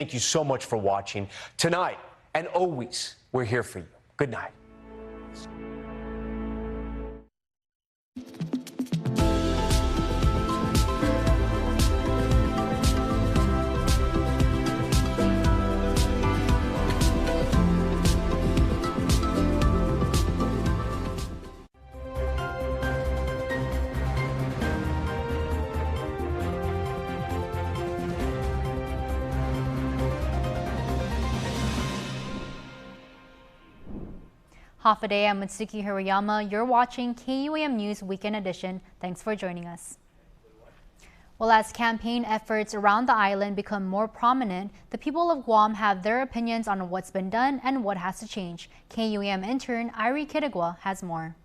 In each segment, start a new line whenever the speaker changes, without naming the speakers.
Thank you so much for watching. Tonight and always, we're here for you. Good night.
Half a day, I'm Mitsuki Hirayama. You're watching KUAM News Weekend Edition. Thanks for joining us. Well, as campaign efforts around the island become more prominent, the people of Guam have their opinions on what's been done and what has to change. KUAM intern Irie Kidigwa has more.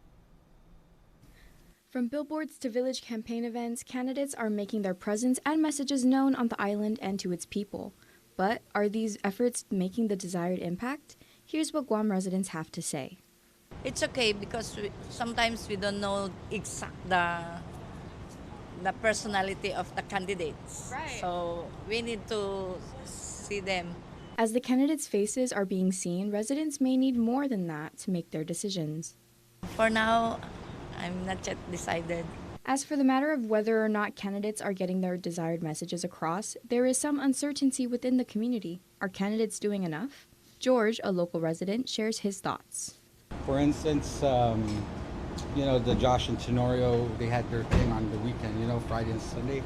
From billboards to village campaign events, candidates are making their presence and messages known on the island and to its people. But are these efforts making the desired impact? Here's what Guam residents have to say.
It's okay because sometimes we don't know the personality of the candidates.
Right.
So we need to see them.
As the candidates' faces are being seen, residents may need more than that to make their decisions.
For now, I'm not yet decided.
As for the matter of whether or not candidates are getting their desired messages across, there is some uncertainty within the community. Are candidates doing enough? George, a local resident, shares his thoughts.
For instance, the Josh and Tenorio, they had their thing on the weekend, Friday and Sunday.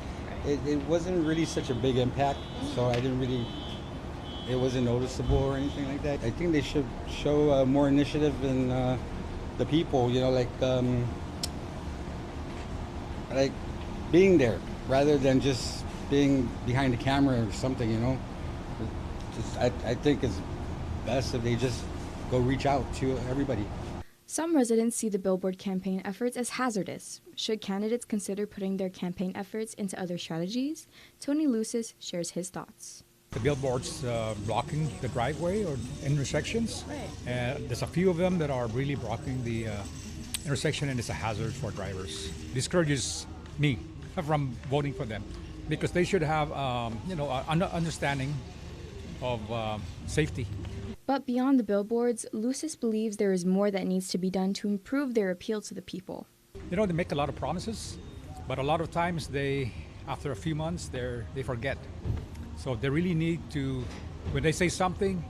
It wasn't really such a big impact, so it wasn't noticeable or anything like that. I think they should show more initiative in the people, like being there rather than just being behind the camera or something, I think it's best if they just go reach out to everybody.
Some residents see the billboard campaign efforts as hazardous. Should candidates consider putting their campaign efforts into other strategies? Tony Lucis shares his thoughts.
The billboards blocking the driveway or intersections.
Right.
There's a few of them that are really blocking the intersection, and it's a hazard for drivers. Discourages me from voting for them because they should have an understanding of safety.
But beyond the billboards, Lucis believes there is more that needs to be done to improve their appeal to the people.
They make a lot of promises, but a lot of times after a few months, they forget. So they really need to, when they say something,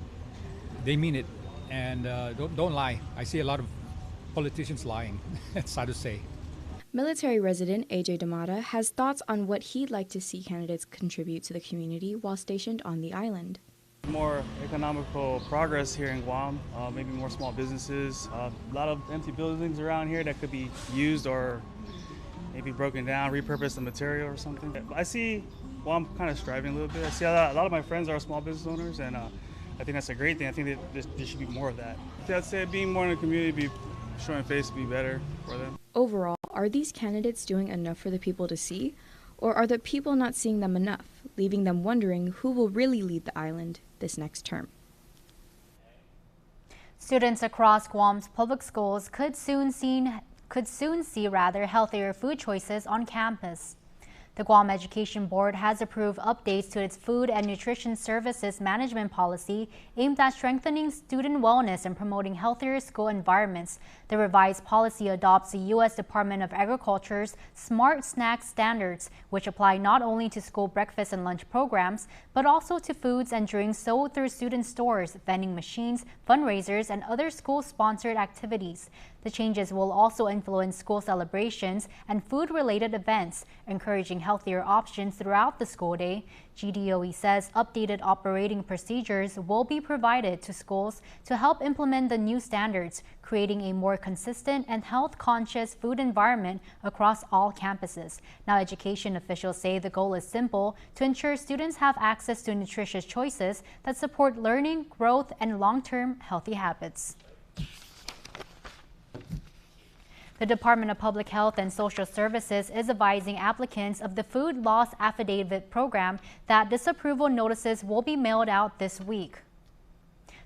they mean it, and don't lie. I see a lot of politicians lying. It's sad to say.
Military resident AJ Damata has thoughts on what he'd like to see candidates contribute to the community while stationed on the island.
More economical progress here in Guam, maybe more small businesses, a lot of empty buildings around here that could be used or maybe broken down, repurposed the material or something. I see Guam kind of striving a little bit. I see a lot of my friends are small business owners, and I think that's a great thing. I think that there should be more of that. I'd say being more in the community, showing face would be better for them.
Overall, are these candidates doing enough for the people to see? Or are the people not seeing them enough, leaving them wondering who will really lead the island this next term?
Students across Guam's public schools could soon see healthier food choices on campus. The Guam Education Board has approved updates to its Food and Nutrition Services Management Policy aimed at strengthening student wellness and promoting healthier school environments. The revised policy adopts the U.S. Department of Agriculture's Smart Snack Standards, which apply not only to school breakfast and lunch programs, but also to foods and drinks sold through student stores, vending machines, fundraisers, and other school-sponsored activities. The changes will also influence school celebrations and food-related events, encouraging healthier options throughout the school day. GDOE says updated operating procedures will be provided to schools to help implement the new standards, creating a more consistent and health-conscious food environment across all campuses. Now, education officials say the goal is simple: to ensure students have access to nutritious choices that support learning, growth, and long-term healthy habits. The Department of Public Health and Social Services is advising applicants of the Food Loss Affidavit program that disapproval notices will be mailed out this week.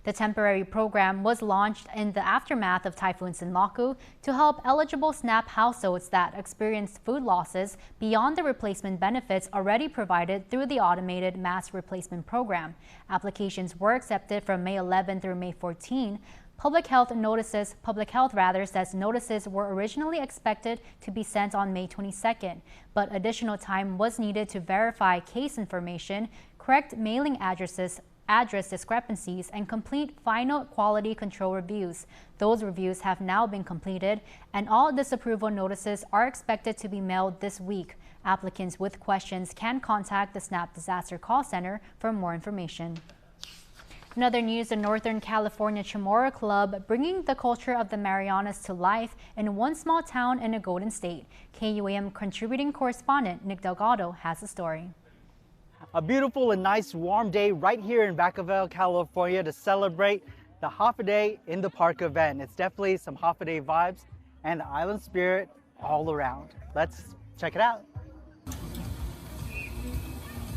The temporary program was launched in the aftermath of Typhoon Sinlaku to help eligible SNAP households that experienced food losses beyond the replacement benefits already provided through the automated mass replacement program. Applications were accepted from May 11 through May 14. Public Health says notices were originally expected to be sent on May 22nd, but additional time was needed to verify case information, correct mailing address discrepancies, and complete final quality control reviews. Those reviews have now been completed, and all disapproval notices are expected to be mailed this week. Applicants with questions can contact the SNAP Disaster Call Center for more information. In other news, the Northern California Chamorro Club bringing the culture of the Marianas to life in one small town in a Golden State. KUAM contributing correspondent Nick Delgado has the story.
A beautiful and nice warm day right here in Vacaville, California to celebrate the Holiday in the Park event. It's definitely some holiday vibes and the island spirit all around. Let's check it out.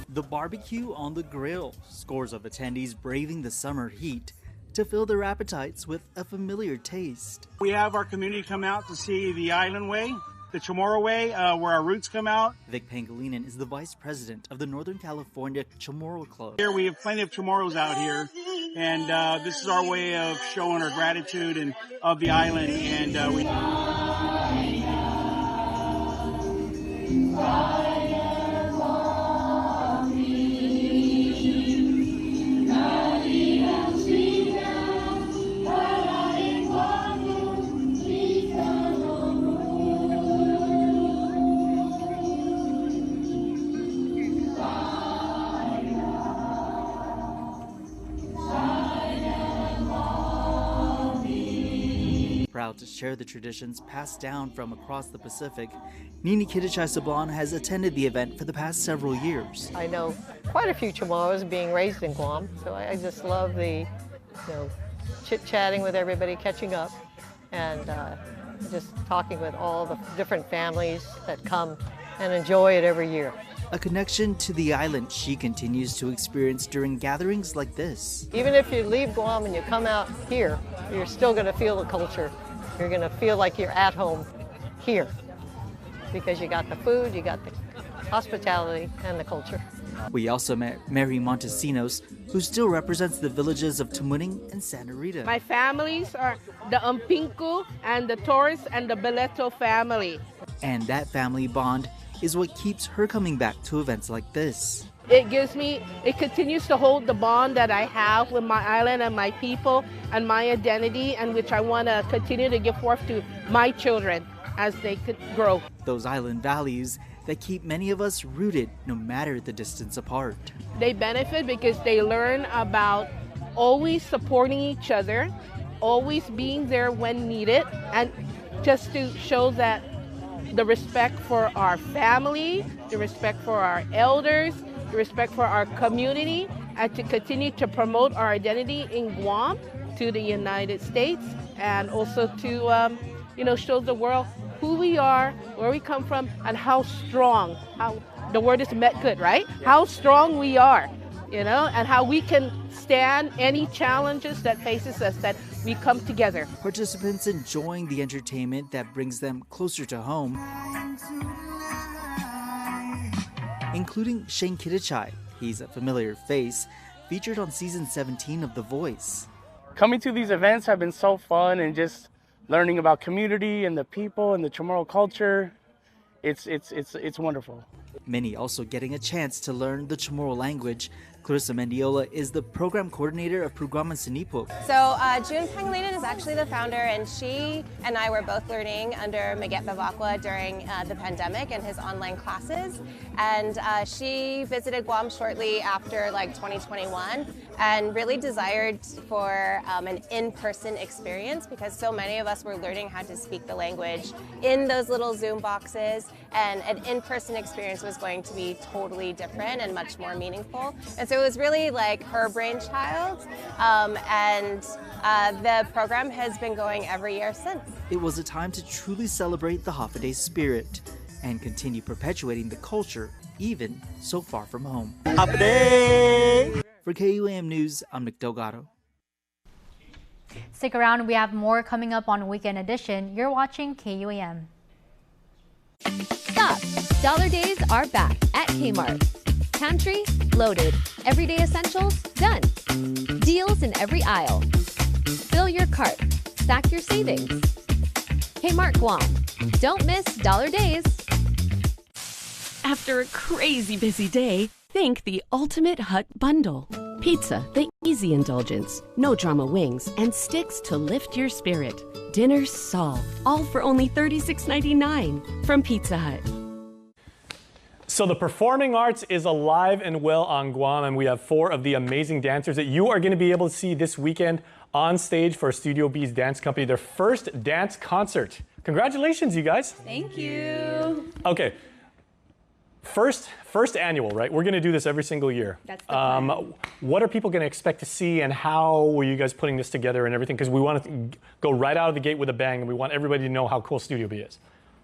The barbecue on the grill, scores of attendees braving the summer heat to fill their appetites with a familiar taste.
We have our community come out to see the Island Way, the Chamorro Way, where our roots come out.
Vic Pangilinan is the vice president of the Northern California Chamorro Club.
Here we have plenty of chamorros out here, and this is our way of showing our gratitude and of the island. And we.
Proud to share the traditions passed down from across the Pacific, Nini Kidichai Sablon has attended the event for the past several years.
I know quite a few Chamorros being raised in Guam, so I just love the chit-chatting with everybody, catching up, and just talking with all the different families that come and enjoy it every year.
A connection to the island she continues to experience during gatherings like this.
Even if you leave Guam and you come out here, you're still going to feel the culture. You're going to feel like you're at home here because you got the food, you got the hospitality, and the culture.
We also met Mary Montesinos, who still represents the villages of Tamuning and Santa Rita.
My families are the Umpinku and the Torres and the Beleto family.
And that family bond is what keeps her coming back to events like this.
It continues to hold the bond that I have with my island and my people and my identity, and which I want to continue to give forth to my children as they could grow.
Those island values that keep many of us rooted no matter the distance apart.
They benefit because they learn about always supporting each other, always being there when needed, and just to show that the respect for our family, the respect for our elders, the respect for our community, and to continue to promote our identity in Guam to the United States, and also to show the world who we are, where we come from, and how strong, how the word is met good, right? How strong we are, and how we can stand any challenges that faces us, that we come together.
Participants enjoying the entertainment that brings them closer to home, including Shane Kidichai. He's a familiar face, featured on season 17 of The Voice.
Coming to these events have been so fun, and just learning about community and the people and the Chamorro culture. It's wonderful.
Many also getting a chance to learn the Chamorro language. Clarissa Mendiola is the program coordinator of Pugaman Sinipuk.
So June Pangilinan is actually the founder, and she and I were both learning under Maget Bavacqua during the pandemic and his online classes. And she visited Guam shortly after 2021 and really desired for an in-person experience, because so many of us were learning how to speak the language in those little Zoom boxes, and an in-person experience was going to be totally different and much more meaningful. And so it was really her brainchild, and the program has been going every year since.
It was a time to truly celebrate the Hafaday spirit and continue perpetuating the culture even so far from home. Hafaday! For KUAM News, I'm Nick Delgado.
Stick around, we have more coming up on Weekend Edition. You're watching KUAM.
Stop! Dollar days are back at Kmart. Pantry loaded. Everyday essentials done. Deals in every aisle. Fill your cart. Stack your savings. Kmart Guam. Don't miss Dollar Days.
After a crazy busy day, think the Ultimate Hut Bundle. Pizza, the easy indulgence, no drama wings, and sticks to lift your spirit. Dinner solved, all for only $36.99 from Pizza Hut.
So the performing arts is alive and well on Guam, and we have 4 of the amazing dancers that you are going to be able to see this weekend on stage for Studio B's dance company, their first dance concert. Congratulations, you guys.
Thank you.
Okay. First annual, right? We're going to do this every single year.
That's the plan.
What are people going to expect to see, and how were you guys putting this together and everything? Because we want to go right out of the gate with a bang, and we want everybody to know how cool Studio B is.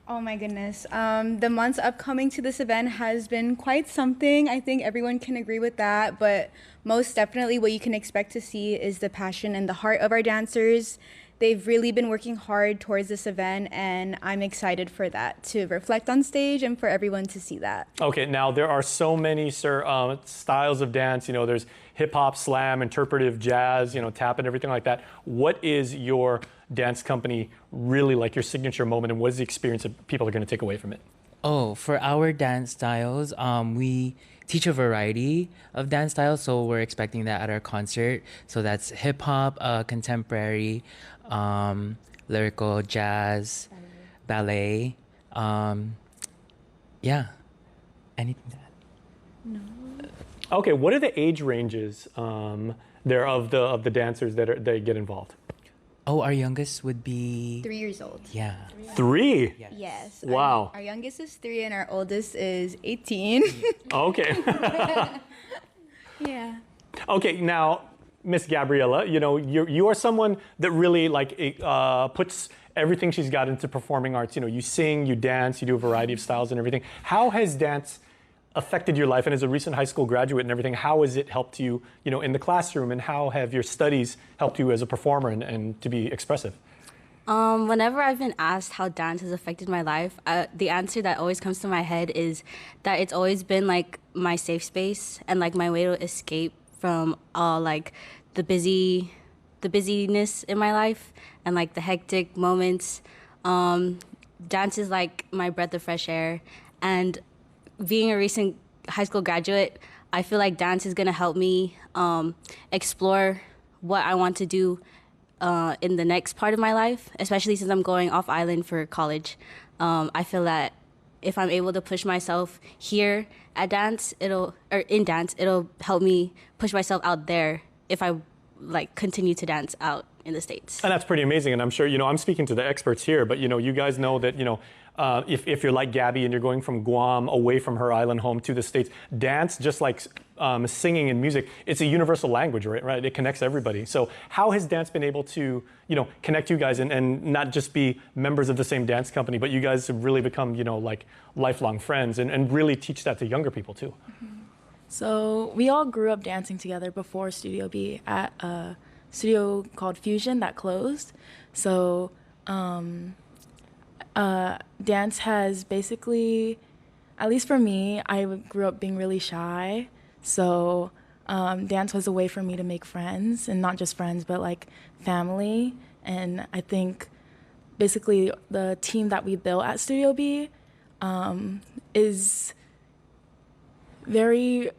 Oh my goodness. The months upcoming to this event has been quite something. I think everyone can agree with that, but most definitely what you can expect to see is the passion and the heart of our dancers. They've really been working hard towards this event, and I'm excited for that to reflect on stage and for everyone to see that.
Okay, now there are so many, sir, styles of dance. You know, there's hip hop, slam, interpretive, jazz, tap and everything like that. What is your dance company really like, your signature moment, and what is the experience that people are going to take away from it?
Oh, for our dance styles, we teach a variety of dance styles, so we're expecting that at our concert. So that's hip hop, contemporary, lyrical, jazz, ballet. Yeah, anything to add?
No.
Okay, what are the age ranges there of the dancers that get involved?
Oh, our youngest would be
3 years old.
Yeah.
3?
Yes.
Wow.
Our youngest is 3 and our oldest is 18.
Okay.
Yeah.
Okay, now, Miss Gabriella, you are someone that really puts everything she's got into performing arts. You sing, you dance, you do a variety of styles and everything. How has dance affected your life? And as a recent high school graduate and everything, how has it helped you, in the classroom? And how have your studies helped you as a performer and to be expressive?
Whenever I've been asked how dance has affected my life, the answer that always comes to my head is that it's always been like my safe space and like my way to escape from the busyness in my life and like the hectic moments. Dance is like my breath of fresh air, and being a recent high school graduate, I feel like dance is gonna help me explore what I want to do in the next part of my life, especially since I'm going off island for college. I feel that if I'm able to push myself here at dance, it'll help me push myself out there if I continue to dance out in the States.
And that's pretty amazing. And I'm sure, I'm speaking to the experts here, but you guys know that, if you're like Gabby and you're going from Guam away from her island home to the States, dance, just like singing and music, it's a universal language, right? It connects everybody. So how has dance been able to, connect you guys and not just be members of the same dance company, but you guys have really become, lifelong friends and really teach that to younger people too?
So we all grew up dancing together before Studio B at a studio called Fusion that closed. So dance has basically, at least for me, I grew up being really shy. So dance was a way for me to make friends, and not just friends, but like family. And I think basically the team that we built at Studio B is very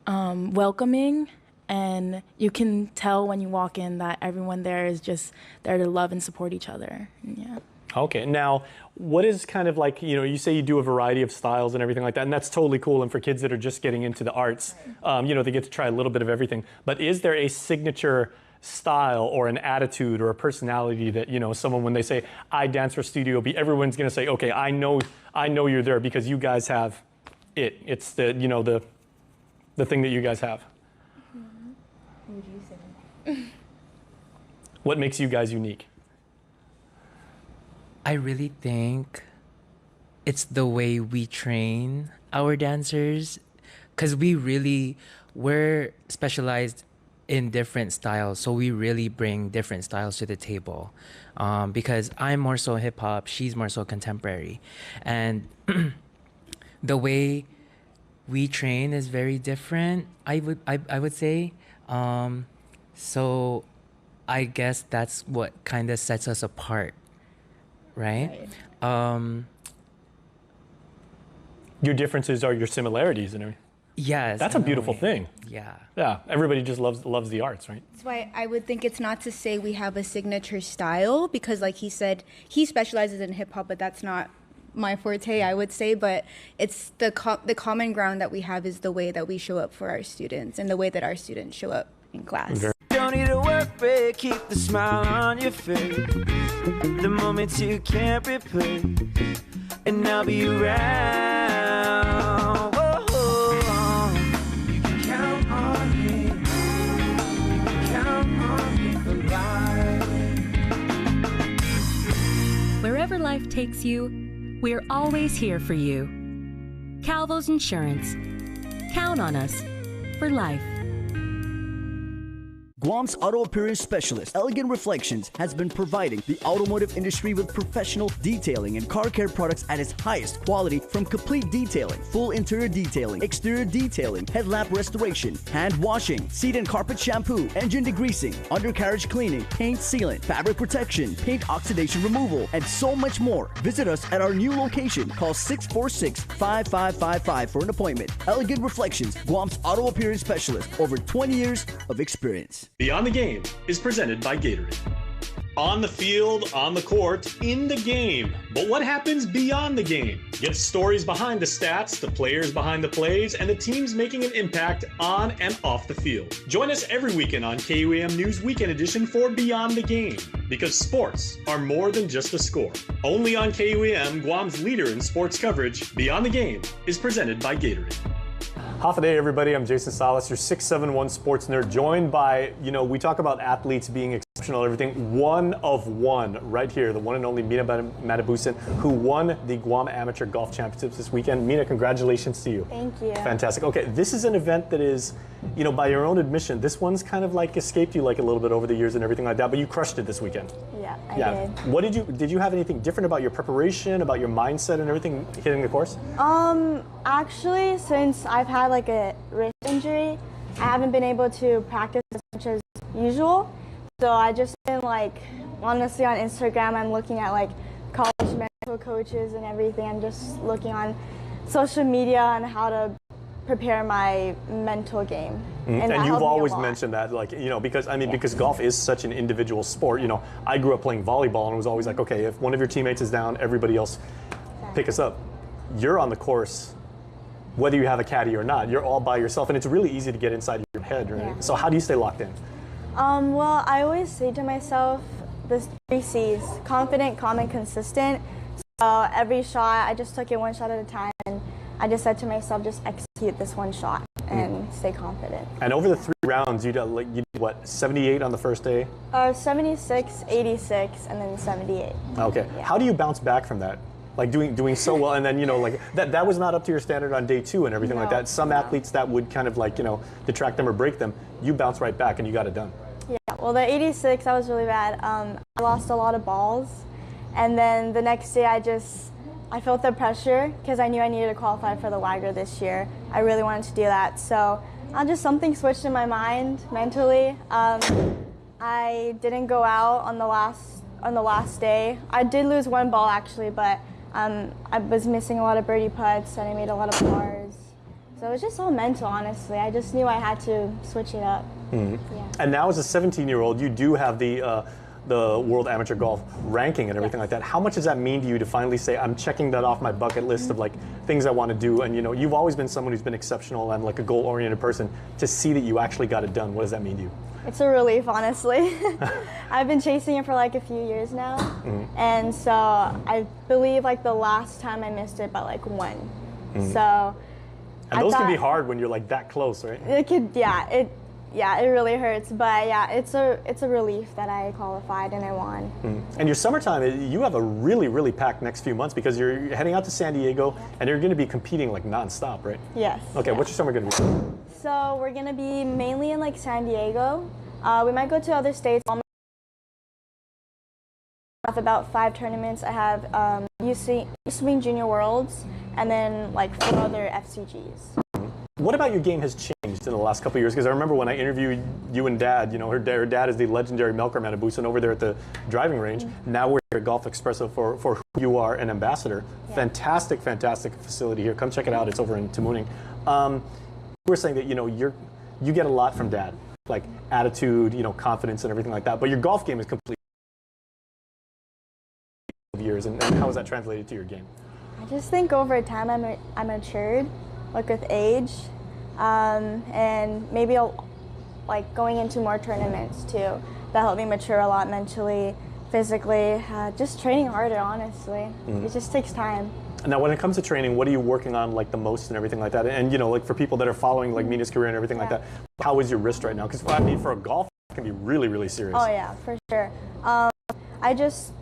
welcoming, and you can tell when you walk in that everyone there is just there to love and support each other. Yeah.
Okay, now what is kind of like, you say you do a variety of styles and everything like that, and that's totally cool. And for kids that are just getting into the arts, they get to try a little bit of everything. But is there a signature style or an attitude or a personality that, someone, when they say, I dance for Studio B, everyone's going to say, okay, I know you're there because you guys have it. It's the thing that you guys have.
Who would you say?
What makes you guys unique?
I really think it's the way we train our dancers, because we're specialized in different styles. So we really bring different styles to the table, because I'm more so hip hop, she's more so contemporary, and the way we train is very different. I would say. So I guess that's what kind of sets us apart, right?
Your differences are your similarities and everything.
Yes.
That's a beautiful thing.
Yeah.
Yeah. Everybody just loves the arts, right?
That's why I would think it's not to say we have a signature style, because like he said, he specializes in hip hop, but that's not my forte, I would say. But it's the common ground that we have is the way that we show up for our students and the way that our students show up in class.
Don't need a work break, keep the smile on your face. The moments you can't replace, and I'll be around. Whoa. You can count on me. You can count on me for life.
Wherever life takes you, we're always here for you. Calvo's Insurance. Count on us for life.
Guam's auto appearance specialist, Elegant Reflections, has been providing the automotive industry with professional detailing and car care products at its highest quality, from complete detailing, full interior detailing, exterior detailing, headlamp restoration, hand washing, seat and carpet shampoo, engine degreasing, undercarriage cleaning, paint sealant, fabric protection, paint oxidation removal, and so much more. Visit us at our new location. Call 646-5555 for an appointment. Elegant Reflections, Guam's auto appearance specialist, over 20 years of experience.
Beyond the Game is presented by Gatorade. On the field, on the court, in the game. But what happens beyond the game? Get stories behind the stats, the players behind the plays, and the teams making an impact on and off the field. Join us every weekend on KUAM News Weekend Edition for Beyond the Game, because sports are more than just a score. Only on KUAM, Guam's leader in sports coverage, Beyond the Game is presented by Gatorade. Half a day, everybody. I'm Jason Salas, your 671 sports nerd, joined by, we talk about athletes being exceptional, everything. One of one right here, the one and only Mina Matabusin, who won the Guam Amateur Golf Championships this weekend. Mina, congratulations to you.
Thank you.
Fantastic. Okay, this is an event that is, by your own admission, this one's kind of like escaped you like a little bit over the years and everything like that, but you crushed it this weekend.
Yeah, I did.
What did you have anything different about your preparation, about your mindset and everything hitting the course?
Actually, since I've had like a wrist injury, I haven't been able to practice as much as usual. So I just been honestly on Instagram, I'm looking at college mental coaches and everything. I'm just looking on social media on how to prepare my mental game.
And you've always mentioned that, because golf is such an individual sport. I grew up playing volleyball and it was always like, okay, if one of your teammates is down, everybody else pick us up. You're on the course, whether you have a caddy or not, you're all by yourself, and it's really easy to get inside your head, right? Yeah. So how do you stay locked in?
Well, I always say to myself, the 3 C's, confident, calm, and consistent. So every shot, I just took it one shot at a time, and I just said to myself, just execute this one shot and stay confident.
And over the 3 rounds, you did what, 78 on the first day?
76, 86, and then 78.
Okay. Yeah. How do you bounce back from that? Doing so well, and then that was not up to your standard on day 2 and everything like that. Some athletes that would kind of detract them or break them. You bounce right back and you got it done.
Yeah. Well, the 86, that was really bad. I lost a lot of balls, and then the next day I felt the pressure because I knew I needed to qualify for the WAGR this year. I really wanted to do that, so something switched in my mind mentally. I didn't go out on the last day. I did lose 1 ball actually, but I was missing a lot of birdie putts and I made a lot of pars. So it was just all mental, honestly. I just knew I had to switch it up.
Mm-hmm. Yeah. And now as a 17-year-old, you do have the World Amateur Golf ranking and everything like that. How much does that mean to you to finally say, I'm checking that off my bucket list of things I want to do? And you've always been someone who's been exceptional and a goal-oriented person. To see that you actually got it done, what does that mean to you?
It's a relief, honestly. I've been chasing it for a few years now. Mm-hmm. And so I believe the last time I missed it by 1. Mm-hmm. So
and those can be hard when you're that close, right?
It could, it really hurts, but it's a relief that I qualified and I won.
Mm-hmm. And your summertime, you have a really, really packed next few months because you're heading out to San Diego and you're going to be competing nonstop, right?
Yes.
Okay, What's your summer going to be?
So we're gonna be mainly in like San Diego. We might go to other states. I have about 5 tournaments. I have UC Swing Junior Worlds, and then like 4 other FCGs.
What about your game has changed in the last couple of years? Because I remember when I interviewed you and Dad, you know, her dad is the legendary Melker Manabusan over there at the driving range. Now we're here at Golf Expresso for who you are, an ambassador. Yeah. Fantastic, fantastic facility here. Come check it out. It's over in Tamuning. We're saying that, you know, you get a lot from Dad, like attitude, you know, confidence and everything like that. But your golf game is complete years, and how has that translated to your game?
I just think over time I matured, like with age, and maybe like going into more tournaments too. That helped me mature a lot mentally, physically, just training harder, honestly. It just takes time.
Now, when it comes to training, what are you working on like the most and everything like that? And you know, like for people that are following like Mina's career and everything like that, how is your wrist right now? Because I mean, for a golfer, it can be really, really serious.
Oh yeah, for sure. I just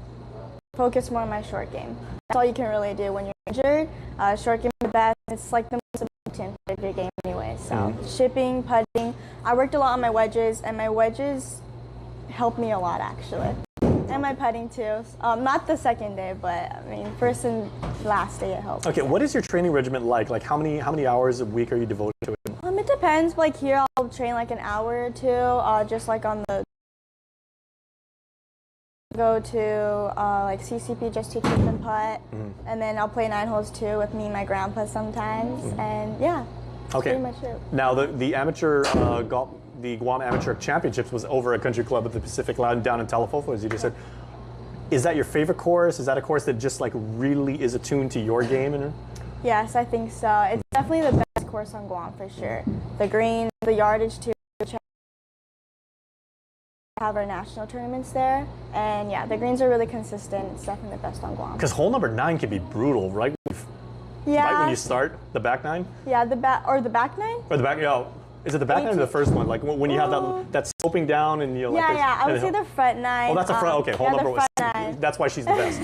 focus more on my short game. That's all you can really do when you're injured. Short game is the best. It's like the most important part of your game anyway. So shipping, putting. I worked a lot on my wedges, and my wedges helped me a lot actually. And my putting too. Not the second day, but I mean first and last day it helped.
Okay, what is your training regimen like? Like how many hours a week are you devoted to it?
It depends. Like here I'll train like an hour or 2, just like on the go to like CCP just to keep and putt, and then I'll play 9 holes too with me and my grandpa sometimes, and yeah.
Okay.
Pretty much it.
Now the amateur golf, the Guam Amateur Championships was over at Country Club at the Pacific Lounge down in Talafofo, as you just said. Is that your favorite course? Is that a course that just like really is attuned to your game?
Yes, I think so. It's definitely the best course on Guam for sure. The green, the yardage too. Have our national tournaments there, and yeah, the greens are really consistent. It's definitely the best on Guam.
Because hole number 9 can be brutal, right?
Yeah.
Right when you start the back 9.
Yeah, the back 9.
Or the back, is it the back 9 or the first one? Like when you have that sloping down and you know.
Yeah,
like
I would say the front 9.
Oh, that's a front. Okay, hole number 1.
9.
That's why she's the best.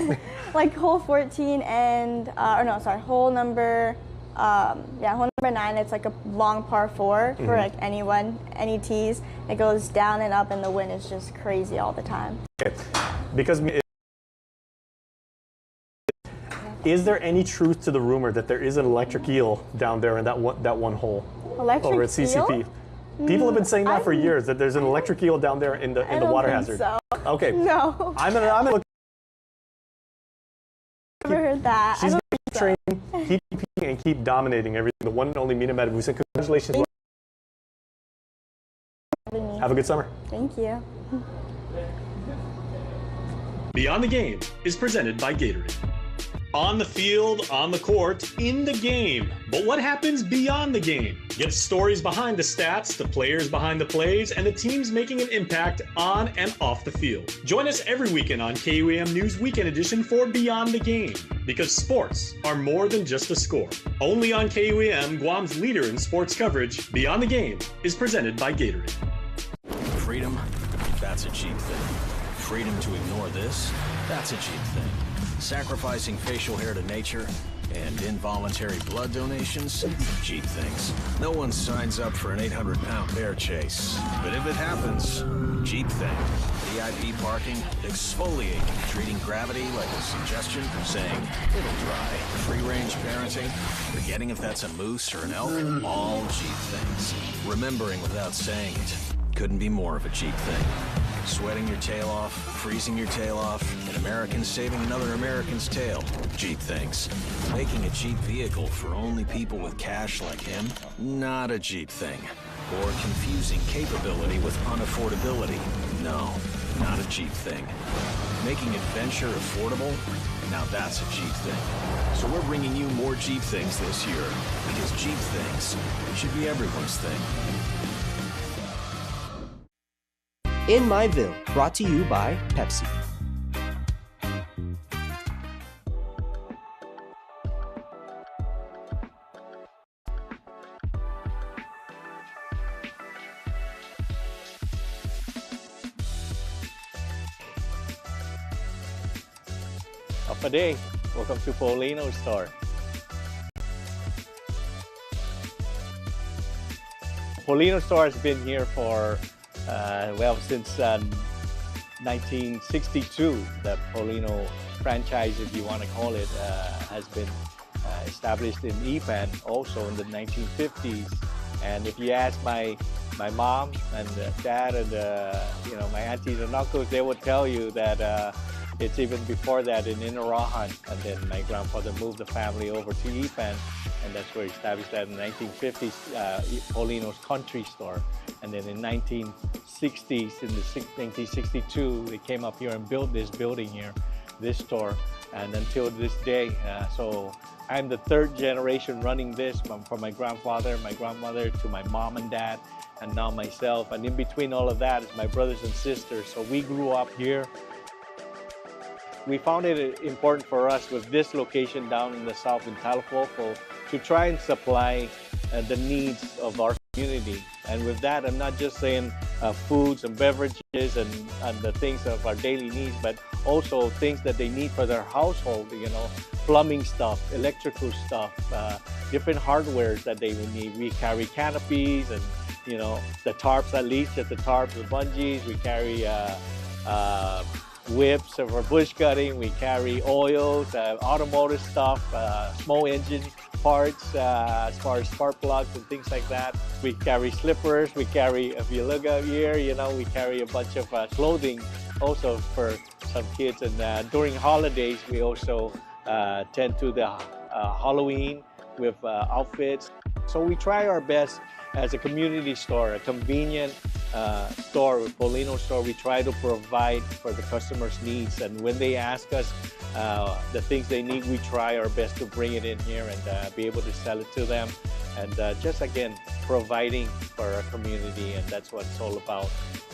Like hole 14 and hole number. Hole number 9, it's like a long par 4 for like any tees. It goes down and up, and the wind is just crazy all the time.
Okay, because is there any truth to the rumor that there is an electric eel down there in that one hole over at CCP?
Eel?
People have been saying that for years, that there's an electric eel down there in the water hazard.
So.
Okay.
No.
I'm gonna look.
Never heard that.
She's going to train, keep competing, and keep dominating everything. The one and only Mina Matabusan. Congratulations. Have a good summer.
Thank you.
Beyond the Game is presented by Gatorade. On the field, on the court, in the game. But what happens beyond the game? Get stories behind the stats, the players behind the plays, and the teams making an impact on and off the field. Join us every weekend on KUAM News Weekend Edition for Beyond the Game, because sports are more than just a score. Only on KUAM, Guam's leader in sports coverage, Beyond the Game is presented by Gatorade.
Freedom, that's a cheap thing. Freedom to ignore this, that's a cheap thing. Sacrificing facial hair to nature and involuntary blood donations, cheap things. No one signs up for an 800-pound bear chase. But if it happens, cheap thing. VIP parking, exfoliating, treating gravity like a suggestion, saying it'll dry. Free-range parenting, forgetting if that's a moose or an elk, all cheap things. Remembering without saying it, couldn't be more of a cheap thing. Sweating your tail off, freezing your tail off, an American saving another American's tail. Cheap things. Making a cheap vehicle for only people with cash like him? Not a cheap thing. Or confusing capability with unaffordability? No, not a cheap thing. Making adventure affordable? Now that's a cheap thing. So we're bringing you more cheap things this year, because cheap things should be everyone's thing.
In Myville, brought to you by Pepsi.
Of a day, welcome to Paulino's store. Polino store has been here for, well, since 1962. The Polino franchise, if you want to call it, has been established in Ipan also in the 1950s. And if you ask my mom and dad and my aunties and uncles, they would tell you that it's even before that in Inarajan. And then my grandfather moved the family over to Ipan, and that's where he established that in the 1950s, Polino's Country Store. And then in 1960s, in the 1962, they came up here and built this building here, this store, and until this day. So I'm the third generation running this, from my grandfather, my grandmother, to my mom and dad, and now myself. And in between all of that is my brothers and sisters. So we grew up here. We found it important for us with this location down in the south in Talofofo to try and supply the needs of our community. And with that, I'm not just saying foods and beverages and the things of our daily needs, but also things that they need for their household, plumbing stuff, electrical stuff, different hardwares that they would need. We carry canopies and, the tarps, at least just the tarps, the bungees. We carry whips for bush cutting. We carry oils, automotive stuff, small engine parts, as far as spark plugs and things like that. We carry slippers. We carry, if you look up here, we carry a bunch of clothing also for some kids. And during holidays, we also tend to the Halloween with outfits. So we try our best as a community store, a convenient store, a Polino store. We try to provide for the customers' needs, and when they ask us the things they need, we try our best to bring it in here and be able to sell it to them. And just again, providing for our community, and that's what it's all about.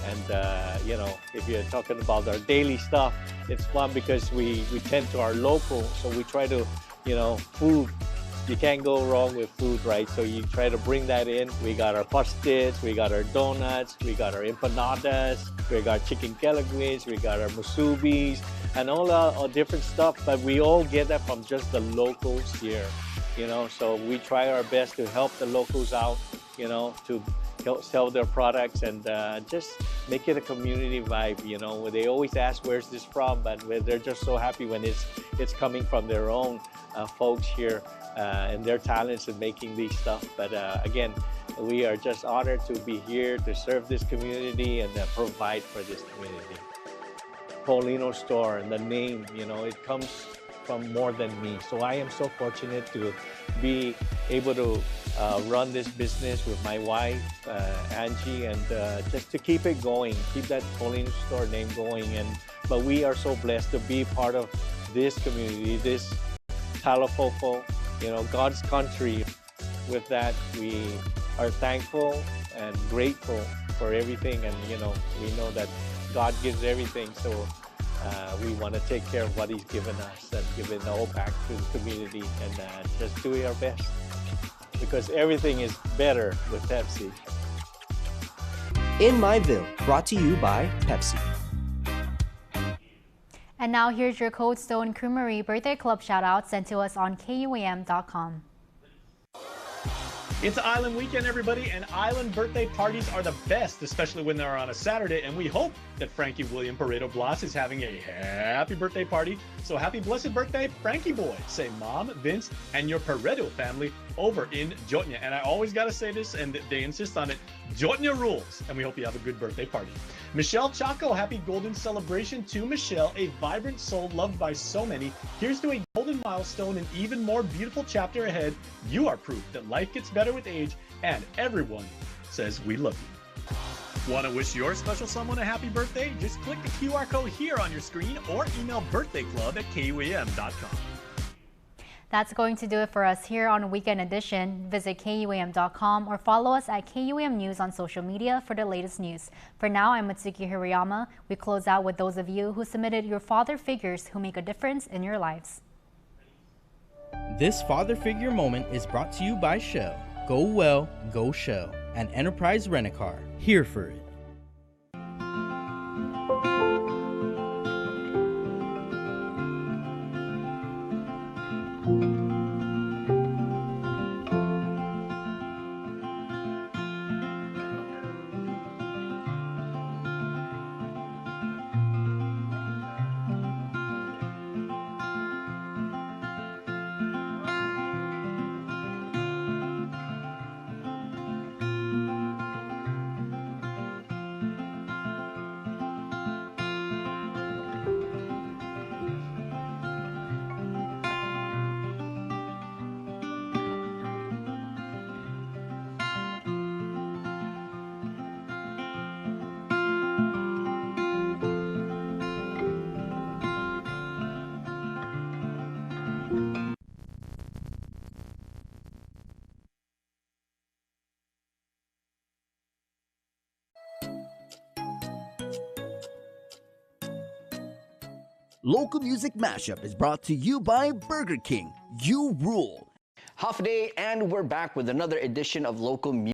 And if you're talking about our daily stuff, it's fun because we tend to our local, so we try to, food. You can't go wrong with food, right? So you try to bring that in. We got our pastis, we got our donuts, we got our empanadas, we got chicken kelagwis, we got our musubis, and all our different stuff. But we all get that from just the locals here, So we try our best to help the locals out, to sell their products and just make it a community vibe, where they always ask, where's this from? But they're just so happy when it's coming from their own folks here. And their talents in making these stuff. But again, we are just honored to be here to serve this community and provide for this community. Polino store and the name, it comes from more than me. So I am so fortunate to be able to run this business with my wife, Angie, and just to keep it going, keep that Polino store name going. But we are so blessed to be part of this community, this Talofofo, God's country. With that, we are thankful and grateful for everything, and we know that God gives everything, so we want to take care of what He's given us and give it all back to the community and just do our best, because everything is better with Pepsi.
In Myville, brought to you by Pepsi.
And now here's your Cold Stone Creamery Birthday Club shout-out sent to us on KUAM.com.
It's Island weekend, everybody, and Island birthday parties are the best, especially when they're on a Saturday, and we hope that Frankie William Pareto Blas is having a happy birthday party. So happy blessed birthday, Frankie boy. Say Mom, Vince, and your Pareto family over in Jotnya. And I always got to say this, and they insist on it, Jotnya rules, and we hope you have a good birthday party. Michelle Chaco, happy golden celebration to Michelle, a vibrant soul loved by so many. Here's to a golden milestone and even more beautiful chapter ahead. You are proof that life gets better with age, and everyone says we love you. Want to wish your special someone a happy birthday? Just click the QR code here on your screen or email birthdayclub@kuam.com.
That's going to do it for us here on Weekend Edition. Visit KUAM.com or follow us at KUAM News on social media for the latest news. For now, I'm Mitsuki Hirayama. We close out with those of you who submitted your father figures who make a difference in your lives.
This father figure moment is brought to you by Shell. Go well, go Shell. An Enterprise Rent-A-Car. Here for it.
Local Music Mashup is brought to you by Burger King. You rule.
Half day, and we're back with another edition of Local Music.